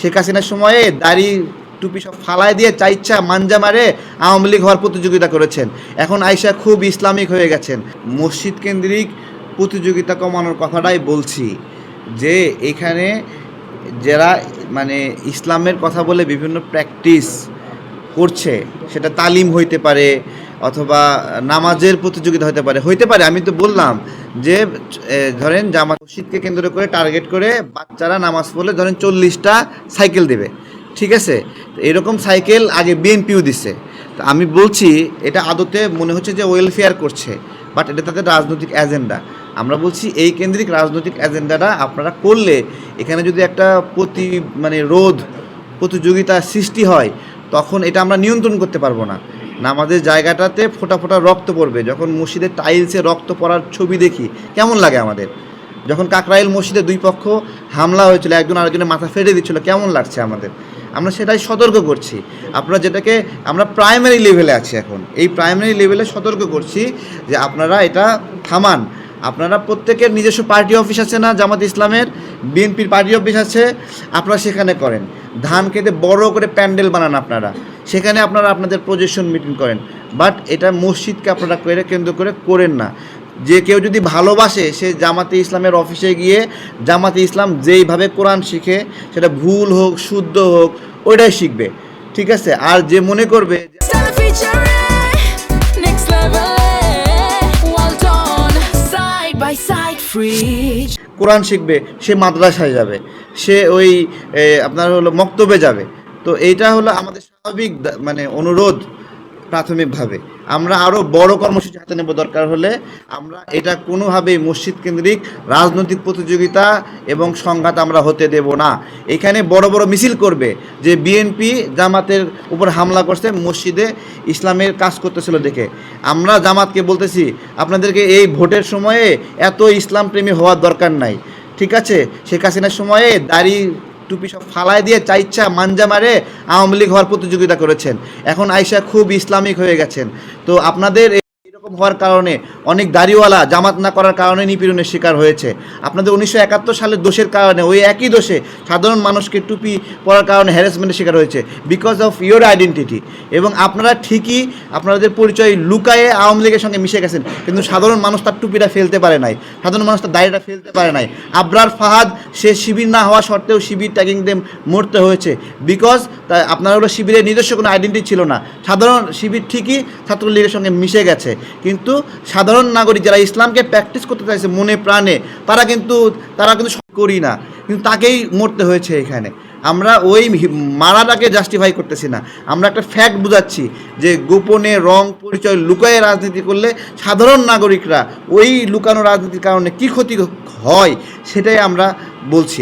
শেখ হাসিনার সময়ে দাড়ি টুপি সব ফালায় দিয়ে চাইচ্ছা মাঞ্জা মারে আওয়ামী লীগ হওয়ার প্রতিযোগিতা করেছেন। এখন আইসা খুব ইসলামিক হয়ে গেছেন। মসজিদ কেন্দ্রিক প্রতিযোগিতা কমানোর কথাটাই বলছি, যে এখানে যারা মানে ইসলামের কথা বলে বিভিন্ন প্র্যাকটিস করছে, সেটা তালিম হইতে পারে অথবা নামাজের প্রতিযোগিতা হইতে পারে। আমি তো বললাম যে ধরেন জামাত মসজিদকে কেন্দ্র করে টার্গেট করে বাচ্চারা নামাজ পড়লে ধরেন 40টা সাইকেল দেবে, ঠিক আছে? এরকম সাইকেল আগে বিএনপিও দিচ্ছে। তো আমি বলছি এটা আদতে মনে হচ্ছে যে ওয়েলফেয়ার করছে, বাট এটা তাদের রাজনৈতিক এজেন্ডা। আমরা বলছি এই কেন্দ্রিক রাজনৈতিক এজেন্ডাটা আপনারা করলে এখানে যদি একটা প্রতিযোগিতা সৃষ্টি হয়, তখন এটা আমরা নিয়ন্ত্রণ করতে পারবো না। নামাজের জায়গাটাতে ফোঁটা ফোঁটা রক্ত পড়বে। যখন মসজিদের টাইলসে রক্ত পড়ার ছবি দেখি কেমন লাগে আমাদের? যখন কাকরাইল মসজিদে দুই পক্ষ হামলা হয়েছিল, একজন আরেকজনের মাথা ফেটে দিচ্ছিল, কেমন লাগছে আমাদের? আমরা সেটাই সতর্ক করছি। আপনারা যেটাকে আমরা প্রাইমারি লেভেলে আছি এখন, এই প্রাইমারি লেভেলে সতর্ক করছি যে আপনারা এটা থামান। আপনারা প্রত্যেকের নিজস্ব পার্টি অফিস আছে না, জামাত ইসলামের বিএনপির পার্টি অফিস আছে, আপনারা সেখানে করেন। ধান খেতে বড় করে প্যান্ডেল বানান আপনারা, সেখানে আপনারা আপনাদের প্রজেকশন মিটিং করেন। বাট এটা মসজিদকে আপনারা কেন্দ্র করে করেন না। যে কেউ যদি ভালোবাসে সে জামাতে ইসলামের অফিসে গিয়ে জামাতে ইসলাম যেইভাবে কোরআন শিখে, সেটা ভুল হোক শুদ্ধ হোক, ওইটাই শিখবে, ঠিক আছে? আর যে মনে করবে কোরআন শিখবে, সে মাদ্রাসায় যাবে, সে ওই আপনার হলো মক্তবে যাবে। তো এইটা হলো আমাদের স্বাভাবিক অনুরোধ। প্রাথমিকভাবে আমরা আরও বড় কর্মসূচি হাতে নেব, দরকার হলে। আমরা এটা কোনোভাবেই মসজিদ কেন্দ্রিক রাজনৈতিক প্রতিযোগিতা এবং সংঘাত আমরা হতে দেব না। এখানে বড় বড় মিছিল করবে যে বিএনপি জামাতের উপর হামলা করছে, মসজিদে ইসলামের কাজ করতেছিল দেখে। আমরা জামাতকে বলতেছি আপনাদেরকে এই ভোটের সময়ে এত ইসলাম প্রেমী হওয়ার দরকার নাই, ঠিক আছে? শেখ হাসিনার সময়ে দাড়ি টুপি সব ফালায় দিয়ে চাইচ্ছা মাঞ্জা মারে আওয়ামী লীগ হওয়ার প্রতিযোগিতা করেছেন। এখন আইসা খুব ইসলামিক হয়ে গেছেন। তো আপনাদের এরকম হওয়ার কারণে অনেক দাড়িওয়ালা জামাত না করার কারণে নিপীড়নের শিকার হয়েছে। আপনাদের 1971 সালের দোষের কারণে, ওই একই দোষে সাধারণ মানুষকে টুপি পরার কারণে হ্যারাসমেন্টের শিকার হয়েছে, বিকজ অফ ইয়োর আইডেন্টিটি। এবং আপনারা ঠিকই আপনাদের পরিচয় লুকায়ে আওয়ামী লীগের সঙ্গে মিশে গেছেন, কিন্তু সাধারণ মানুষ তার টুপিটা ফেলতে পারে নাই, সাধারণ মানুষ তার দাড়িটা ফেলতে পারে নাই। আবরার ফাহাদ সে শিবির না হওয়া সত্ত্বেও শিবির ট্যাগিং দিয়ে মরতে হয়েছে, বিকজ আপনার হলো শিবিরের নিজস্ব কোনো আইডেন্টিটি ছিল না। সাধারণ শিবির ঠিকই ছাত্রলীগের সঙ্গে মিশে গেছে, কিন্তু সাধারণ নাগরিক যারা ইসলামকে প্র্যাকটিস করতে চাইছে মনে প্রাণে, তারা কিন্তু করি না, কিন্তু তাকেই মরতে হয়েছে এখানে। আমরা ওই মারাটাকে জাস্টিফাই করতেছি না, আমরা একটা ফ্যাক্ট বুঝাচ্ছি যে গোপনে রং পরিচয় লুকায়ে রাজনীতি করলে সাধারণ নাগরিকরা ওই লুকানো রাজনীতির কারণে কী ক্ষতি হয় সেটাই আমরা বলছি।